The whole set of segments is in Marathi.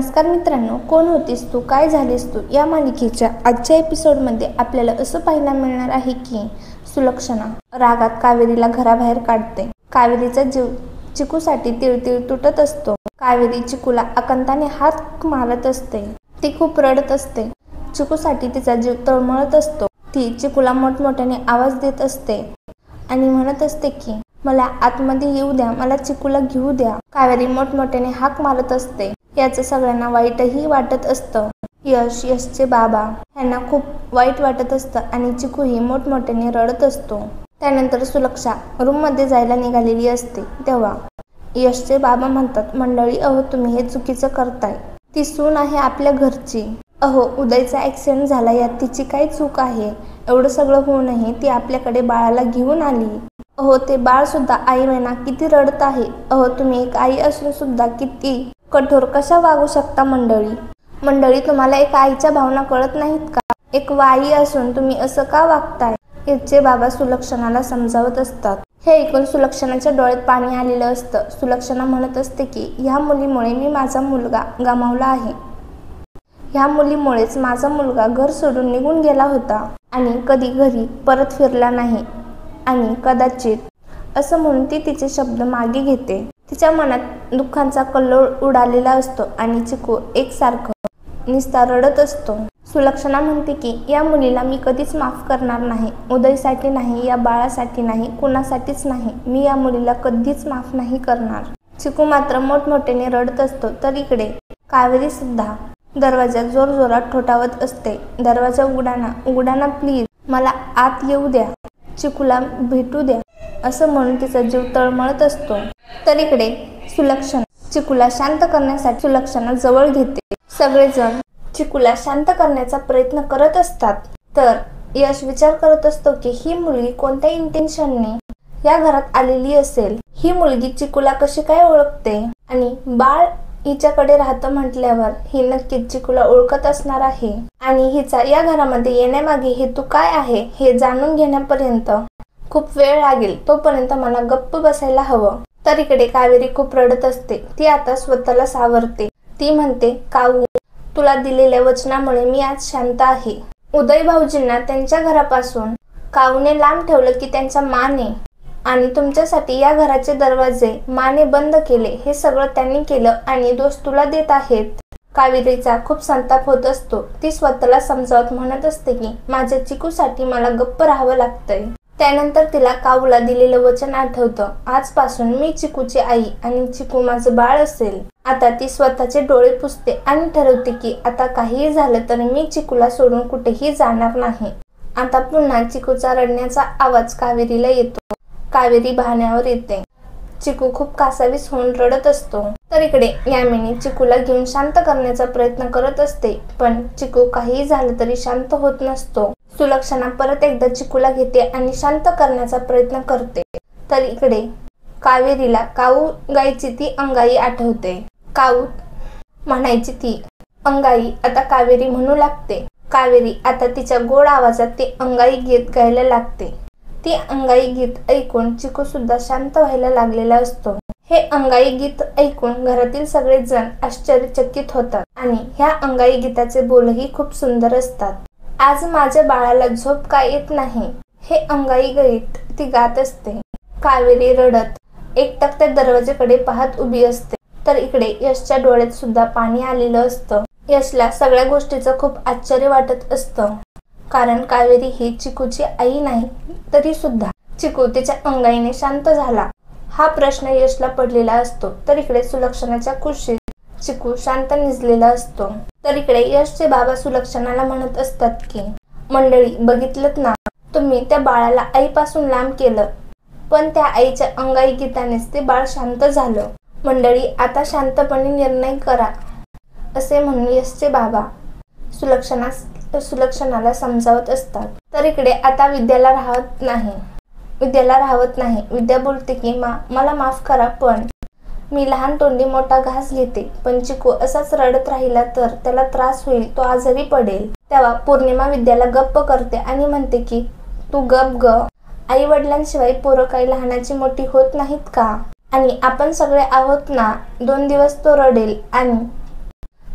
नमस्कार मित्रांनो, कोण होतीस तू, काय झालीस तू या मालिकेच्या आजच्या एपिसोडमध्ये आपल्याला असं पाहायला मिळणार आहे की सुलक्षणा रागात कावेरीला घराबाहेर काढते. कावेरीचा जीव चिकूसाठी तिळतिळ तुटत असतो. कावेरी चिकूला आकांताने हात मारत असते. ती खूप रडत असते. चिकूसाठी तिचा जीव तळमळत असतो. ती चिकूला मोठमोठ्याने आवाज देत असते आणि म्हणत असते की मला आतमध्ये येऊ द्या, मला चिकूला घेऊ द्या. कावेरी मोठमोठ्याने हाक मारत असते. याचं सगळ्यांना वाईटही वाटत असतं. यशचे बाबा यांना खूप वाईट वाटत असतं आणि चिकूही मोठमोठ्याने रडत असतो. त्यानंतर सुलक्षा रूममध्ये जायला निघालेली असते तेव्हा यशचे बाबा म्हणतात, मंडळी अहो तुम्ही हे चुकीचं करताय. ती सून आहे आपल्या घरची. अहो उदयचा ॲक्सिडेंट झाला, यात तिची काय चूक आहे? एवढं सगळं होऊनही ती आपल्याकडे बाळाला घेऊन आली. अहो ते बाळ सुद्धा आई विना किती रडत आहे. अहो तुम्ही एक आई असून सुद्धा किती कठोर कशा वागू शकता मंडळी तुम्हाला एक आईच्या भावना कळत नाहीत का? एक वाई असून तुम्ही असं का वागताय? याचे बाबा सुलक्षणाला समजावत असतात. हे ऐकून सुलक्षणाच्या डोळ्यात पाणी आलेलं असतं. सुलक्षणा म्हणत असते की ह्या मुलीमुळे मी माझा मुलगा गमावला आहे. ह्या मुलीमुळेच माझा मुलगा घर सोडून निघून गेला होता आणि कधी घरी परत फिरला नाही आणि कदाचित असं म्हणून ती तिचे शब्द मागे घेते. तिच्या मनात दुःखांचा कल्लोळ उडालेला असतो आणि चिकू एकसारखं निस्ता रडत असतो. सुलक्षणा म्हणते की या मुलीला मी कधीच माफ करणार नाही. उदयसाठी नाही, या बाळासाठी नाही, कुणासाठीच नाही. मी या मुलीला कधीच माफ नाही करणार. चिकू मात्र मोठमोठ्याने रडत असतो. तर इकडे कावेरी सुद्धा दरवाजा जोरजोरात ठोठावत असते. दरवाजा उघडा ना प्लीज, मला आत येऊ द्या, चिकूला भेटू द्या असं म्हणून तिचा जीव तळमळत असतो. तर इकडे सुलक्षणा चिकूला शांत करण्यासाठी सुलक्षणा जवळ घेते. सगळेजण चिकूला शांत करण्याचा प्रयत्न करत असतात. तर यश विचार करत असतो की ही मुलगी कोणत्या इंटेन्शनने या घरात आलेली असेल. ही मुलगी चिकूला कशी काय ओळखते आणि बाळ हिच्याकडे राहतं म्हटल्यावर ही नक्कीच चिकूला ओळखत असणार आहे. आणि हिचा या घरामध्ये येण्यामागे हेतू काय आहे हे जाणून घेण्यापर्यंत खूप वेळ लागेल. तोपर्यंत मला गप्प बसायला हवं. तर इकडे कावेरी खूप रडत असते. ती आता स्वतःला सावरते. ती म्हणते, काऊ तुला दिलेल्या वचनामुळे मी आज शांत आहे. उदय भाऊजींना त्यांच्या घरापासून काऊने लांब ठेवलं की त्यांच्या माने आणि तुमच्यासाठी या घराचे दरवाजे माने बंद केले. हे सगळं त्यांनी केलं आणि दोष तुला देत आहेत. कावेरीचा खूप संताप होत असतो. ती स्वतःला समजावत म्हणत असते की माझ्या चिकूसाठी मला गप्प राहावं लागतंय. त्यानंतर तिला काऊला दिलेलं वचन आठवतं. आजपासून मी चिकूची आई आणि चिकू माझं बाळ असेल. आता ती स्वतःचे डोळे पुसते आणि ठरवते की आता काहीही झालं तर मी चिकूला सोडून कुठेही जाणार नाही. आता पुन्हा चिकूचा रडण्याचा आवाज कावेरीला येतो. कावेरी बहाण्यावर येते. चिकू खूप कासावीस होऊन रडत असतो. तर इकडे यामिनी चिकूला घेऊन शांत करण्याचा प्रयत्न करत असते, पण चिकू काहीही झालं तरी शांत होत नसतो. सुलक्षणा परत एकदा चिकूला घेते आणि शांत करण्याचा प्रयत्न करते. तर इकडे कावेरीला काऊ गायची ती अंगाई आठवते. काऊ म्हणायची ती अंगाई आता कावेरी म्हणू लागते. कावेरी आता तिच्या गोड आवाजात ती अंगाई गीत गायला लागते. ती अंगाई गीत ऐकून चिकू सुद्धा शांत व्हायला लागलेला असतो. हे अंगाई गीत ऐकून घरातील सगळेजण आश्चर्यचकित होतात आणि ह्या अंगाई गीताचे बोलही खूप सुंदर असतात. आज माझ्या बाळाला झोप का येत नाही, हे अंगाई गीत ती गात असते. कावेरी रडत एकटक त्या दरवाजेकडे पाहत उभी असते. तर इकडे यशच्या डोळ्यात सुद्धा पाणी आलेलं असतं. यशला सगळ्या गोष्टीचं खूप आश्चर्य वाटत असतं. कारण कावेरी ही चिकूची आई नाही तरी सुद्धा चिकू तिच्या अंगाईने शांत झाला हा प्रश्न यशला पडलेला असतो. तर इकडे सुलक्षणाच्या कुशीत चिकू शांत निजलेला असतो. तर इकडे यशचे बाबा सुलक्षणाला म्हणत असतात की मंडळी बघितलं ना, तुम्ही त्या बाळाला आईपासून लांब केलं, पण त्या आईच्या अंगाई गीतानेच ते बाळ शांत झालं. मंडळी आता शांतपणे निर्णय करा असे म्हणून यशचे बाबा सुलक्षणाला समजावत असतात. तर इकडे आता विद्याला राहत नाही. विद्या बोलते की मला माफ करा, पण मी लहान तोंडी मोठा घास घेते. पण चिकू असाच रडत राहिला तर त्याला त्रास होईल, तो आजारी पडेल. तेव्हा पौर्णिमा विद्याला गप्प करते आणि म्हणते की तू गप ग. आई वडिलांशिवाय पोरं काही लहानाची मोठी होत नाहीत का? आणि आपण सगळे आहोत ना. 2 दिवस तो रडेल आणि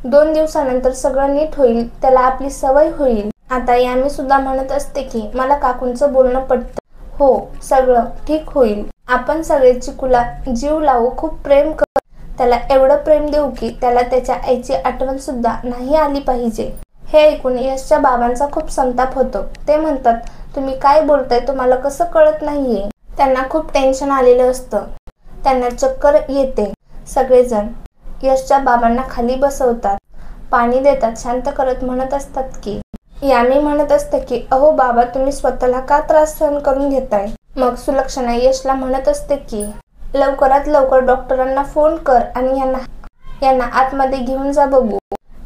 2 दिवसानंतर सगळं नीट होईल, त्याला आपली सवय होईल. आता यामी सुद्धा म्हणत असते की मला काकूंचं बोलणं पटतं. हो, सगळं ठीक होईल. आपण सगळे चिकूला जीव लावू, खूप प्रेम करू, त्याला एवढं प्रेम देऊ की त्याला त्याच्या आईची आठवण सुद्धा नाही आली पाहिजे. हे ऐकून यशच्या बाबांचा खूप संताप होतो. ते म्हणतात, तुम्ही काय बोलताय, तुम्हाला कसं कळत नाहीये? त्यांना खूप टेन्शन आलेलं असतं. त्यांना चक्कर येते. सगळेजण यशच्या बाबांना खाली बसवतात, पाणी देतात, शांत करत म्हणत असतात की यामी म्हणत असते की अहो बाबा, तुम्ही स्वतःला का त्रास सहन करून घेताय? मग सुलक्षणा यशला म्हणत असते की लवकरात लवकर डॉक्टरांना फोन कर आणि यांना आतमध्ये घेऊन जा बघू.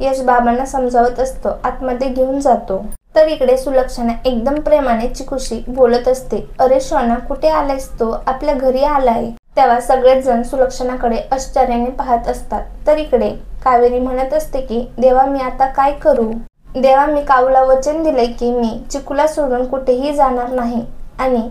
यश बाबांना समजावत असतो, आतमध्ये घेऊन जातो. तर इकडे सुलक्षणा एकदम प्रेमाने चिकूशी बोलत असते. अरे शोना, कुठे आलायस तू? आपल्या घरी आलाय. तेव्हा सगळेच जण सुलक्षणाकडे आश्चर्याने पाहत असतात. तर इकडे कावेरी म्हणत असते की देवा, मी आता काय करू? देवा, मी काऊला वचन दिलंय की मी चिकूला सोडून कुठेही जाणार नाही आणि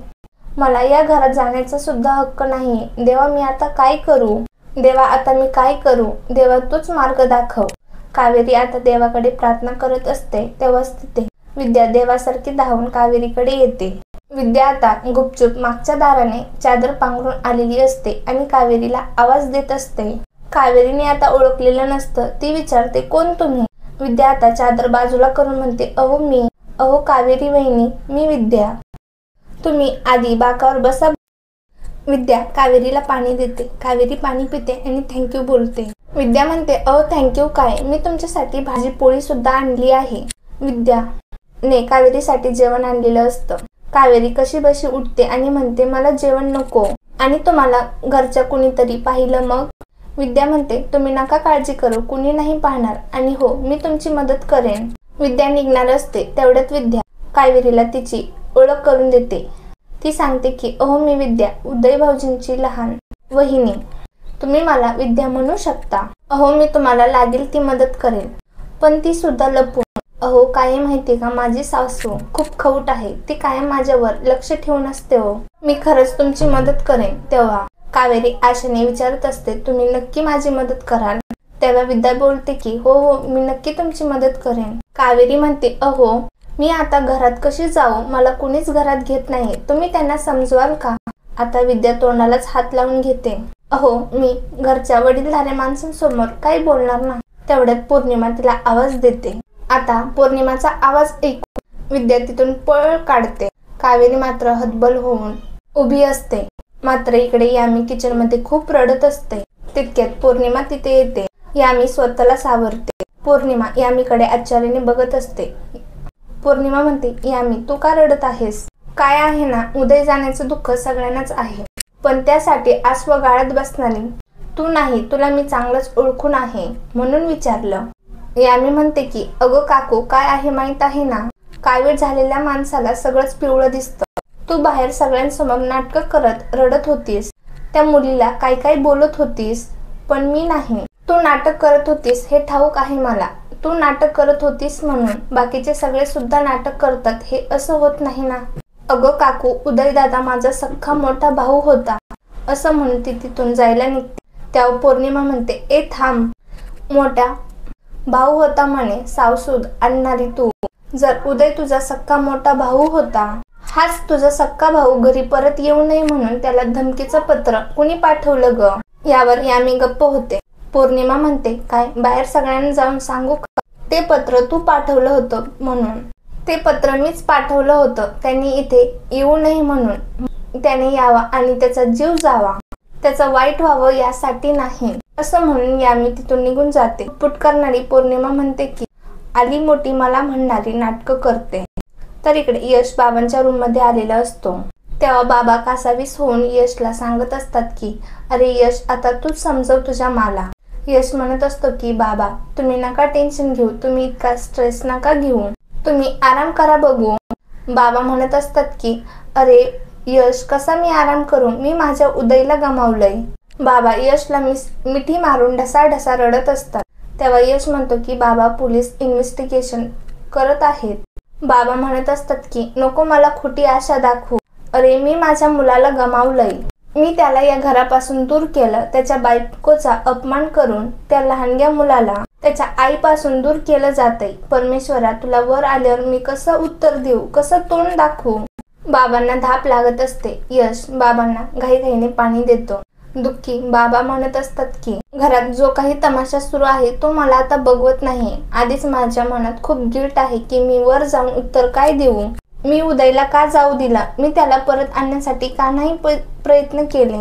मला या घरात जाण्याचा सुद्धा हक्क नाहीये. देवा, मी आता काय करू? देवा, आता मी काय करू? देवा, तूच मार्ग दाखव. कावेरी आता देवाकडे प्रार्थना करत असते. तेव्हाच तिथे विद्या देवासारखी धावून कावेरीकडे येते. विद्या आता गुपचूप मागच्या दाराने चादर पांघरून आलेली असते आणि कावेरीला आवाज देत असते. कावेरीने आता ओळखलेलं नसतं. ती विचारते, कोण तुम्ही? विद्या आता चादर बाजूला करून म्हणते, अहो कावेरी वहिनी, मी विद्या. तुम्ही आधी बाकावर बसा. विद्या कावेरीला पाणी देते. कावेरी पाणी पिते आणि थँक्यू बोलते. विद्या म्हणते, अहो थँक्यू काय, मी तुमच्यासाठी भाजी पोळी सुद्धा आणली आहे. विद्याने कावेरीसाठी जेवण आणलेलं असतं. कावेरी कशी बशी उठते आणि म्हणते, मला जेवण नको आणि तुम्हाला घरच्या कुणीतरी पाहिलं मग? विद्या म्हणते, तुम्ही नका काळजी करू, कुणी नाही पाहणार आणि हो, मी तुमची मदत करेन. विद्या निघणार असते तेवढ्यात विद्या कावेरीला तिची ओळख करून देते. ती सांगते की अहो, मी विद्या, उदय भाऊजींची लहान वहिनी. तुम्ही मला विद्या म्हणू शकता. अहो, मी तुम्हाला लागेल ती मदत करेन, पण ती सुद्धा लपून. अहो, काय माहिती का, माझी सासू खूप खवट आहे. ती कायम माझ्यावर लक्ष ठेवून असते. हो, मी खरंच तुमची मदत करेन. तेव्हा कावेरी आशेने विचारत असते, तुम्ही नक्की माझी मदत कराल? तेव्हा विद्या बोलते की हो, मी नक्की तुमची मदत करेन. कावेरी म्हणते, अहो, मी आता घरात कशी जाऊ? मला कुणीच घरात घेत नाही. तुम्ही त्यांना समजवाल का? आता विद्या तोंडालाच हात लावून घेते. अहो, मी घरच्या वडीलधाऱ्या माणसांसमोर काही बोलणार नाही. तेवढ्यात पौर्णिमा तिला आवाज देते. आता पौर्णिमाचा आवाज ऐकून विद्या तिथून पळ काढते. कावेरी मात्र हतबल होऊन उभी असते. मात्र इकडे यामी किचन मध्ये खूप रडत असते. तितक्यात पौर्णिमा तिथे येते. यामी स्वतःला सावरते. पौर्णिमा यामीकडे आश्चर्याने बघत असते. पौर्णिमा म्हणते, यामी, तू का रडत आहेस? काय आहे ना, उदय जाण्याचं दुःख सगळ्यांनाच आहे, पण त्यासाठी आसव गाळत बसणारी तू नाही. तुला मी चांगलंच ओळखून आहे म्हणून विचारलं. यामी म्हणते की अगं काकू, काय आहे माहित आहे ना, कावीळ झालेल्या माणसाला सगळंच पिवळं दिसतं. तू बाहेर सगळ्यांसमोर नाटकं करत रडत होतीस. त्या मुलीला काय काय बोलत होतीस, पण मी नाही. तू नाटक करत होतीस हे ठाऊक आहे मला. तू नाटक करत होतीस म्हणून बाकीचे सगळे सुद्धा नाटक करतात हे असं होत नाही ना. अगं काकू, उदयदादा माझा सख्खा मोठा भाऊ होता. असं म्हणून ती तिथून जायला निघते. तेव्हा पौर्णिमा म्हणते, ए थांब. मोठा भाऊ होता म्हणे सावसूद आणणारी तू. जर उदय तुझा सख्खा मोठा भाऊ होता, हाच तुझा सख्खा भाऊ घरी परत येऊ नये म्हणून त्याला धमकीचं पत्र कुणी पाठवलं ग? यावर यामी गप्प होते. पौर्णिमा म्हणते, काय बाहेर सगळ्यांना जाऊन सांगू का? ते पत्र तू पाठवलं होतं म्हणून. ते पत्र मीच पाठवलं होतं. त्यांनी इथे येऊ नये म्हणून. त्याने यावा आणि त्याचा जीव जावा, त्याचं वाईट व्हावं यासाठी नाही. असं म्हणून यामी तिथून निघून जाते. पुट करणारी पौर्णिमा म्हणते की आली मोठी मला म्हणणारी नाटकं करते. तर इकडे यश बाबांच्या रूम मध्ये आलेला असतो. तेव्हा बाबा कासावीस होऊन यशला सांगत असतात की अरे यश, आता तूच समजव तुझ्या माला. यश म्हणत असतो की बाबा, तुम्ही नका टेन्शन घेऊ, तुम्ही इतका स्ट्रेस नका घेऊ, तुम्ही आराम करा बघू. बाबा म्हणत असतात की अरे यश, कसा मी आराम करू? मी माझ्या उदयला गमावलंय. बाबा यशला मिठी मारून ढसाढसा रडत असतात. तेव्हा यश म्हणतो की बाबा, पोलीस इन्व्हेस्टिगेशन करत आहेत. बाबा म्हणत असतात की नको मला खोटी आशा दाखवू. अरे मी माझ्या मुलाला गमावलंय. मी त्याला या घरापासून दूर केलं, त्याच्या बायकोचा अपमान करून त्या लहानग्या मुलाला त्याच्या आईपासून दूर केलं जातंय. परमेश्वरा, तुला वर आल्यावर मी कसं उत्तर देऊ, कसं तोंड दाखवू? बाबांना धाप लागत असते. यश बाबांना घाईघाईने पाणी देतो. दुःखी बाबा म्हणत असतात की घरात जो काही तमाशा सुरू आहे तो मला आता बघवत नाही. आधीच माझ्या मनात खूप गिल्ट आहे की मी वर जाऊन उत्तर काय देऊ. मी उदयला का जाऊ दिला, मी त्याला परत आणण्यासाठी का नाही प्रयत्न केले.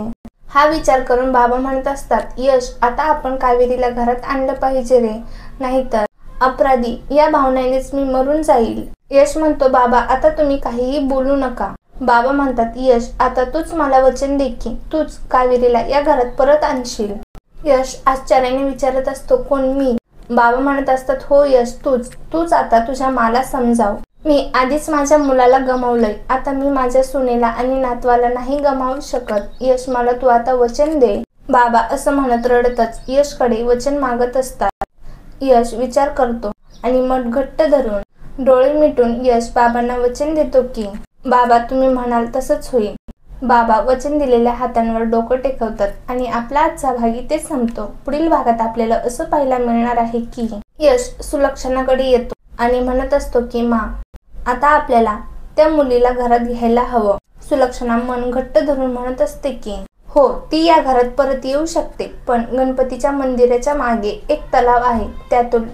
हा विचार करून बाबा म्हणत असतात, यश आता आपण कावेरीला घरात आणलं पाहिजे रे, नाहीतर अपराधी या भावनेनेच मी मरून जाईल. यश म्हणतो, बाबा आता तुम्ही काहीही बोलू नका. बाबा म्हणतात, यश आता तूच मला वचन दे की तूच कावेरीला या घरात परत आणशील. यश आश्चर्याने विचारत असतो, कोण मी? बाबा म्हणत असतात, हो यश तूच आता तुझ्या माला समजाव. मी आधीच माझ्या मुलाला गमावलंय, आता मी माझ्या सुनेला आणि नातवाला नाही गमावू शकत. यश मला तू आता वचन दे. बाबा असं म्हणत रडतच यशकडे वचन मागत असतात. यश विचार करतो आणि मग घट्ट धरून डोळे मिटून यश बाबांना वचन देतो की बाबा तुम्ही म्हणाल तसंच होईल. बाबा वचन दिलेल्या हातांवर डोकं टेकवतात आणि आपला आजचा भाग इथे संपतो. पुढील भागात आपल्याला असं पाहायला मिळणार आहे की यश सुलक्षणाकडे येतो आणि म्हणत असतो की मा, आता आपल्याला त्या मुलीला घरात घ्यायला हवं. सुलक्षणा मन घट्ट धरून म्हणत असते की हो, ती या घरात परत येऊ शकते, पण गणपतीच्या मंदिराच्या मागे एक तलाव आहे, त्यातून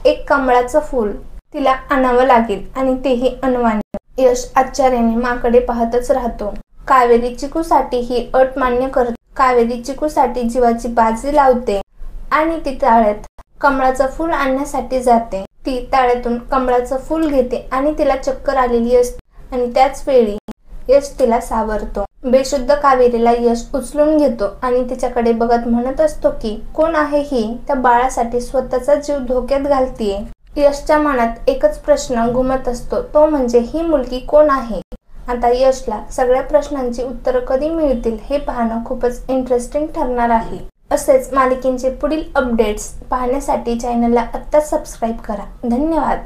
एक कमळाचं फूल तिला आणावं लागेल आणि तेही अनवाणी. यश आश्चर्याने माकडे पाहतच राहतो. कावेरी चिकूसाठी ही अट मान्य करते. कावेरी चिकूसाठी जीवाची बाजी लावते आणि ती ताळ्यात कमळाचं फूल आणण्यासाठी जाते. ती ताळ्यातून कमळाचं फूल घेते आणि तिला चक्कर आलेली असते आणि त्याच वेळी यश तिला सावरतो. बेशुद्ध कावेरीला यश उचलून घेतो आणि तिच्याकडे बघत म्हणत असतो की कोण आहे ही, त्या बाळासाठी स्वतःचा जीव धोक्यात घालतीये. यशच्या मनात एकच प्रश्न घुमत असतो, तो म्हणजे ही मुलगी कोण आहे. आता यशला सगळ्या प्रश्नांची उत्तरं कधी मिळतील हे पाहणं खूपच इंटरेस्टिंग ठरणार आहे. असेच मालिकेचे पुढील अपडेट्स पाहण्यासाठी चॅनलला आत्ताच सबस्क्राईब करा. धन्यवाद.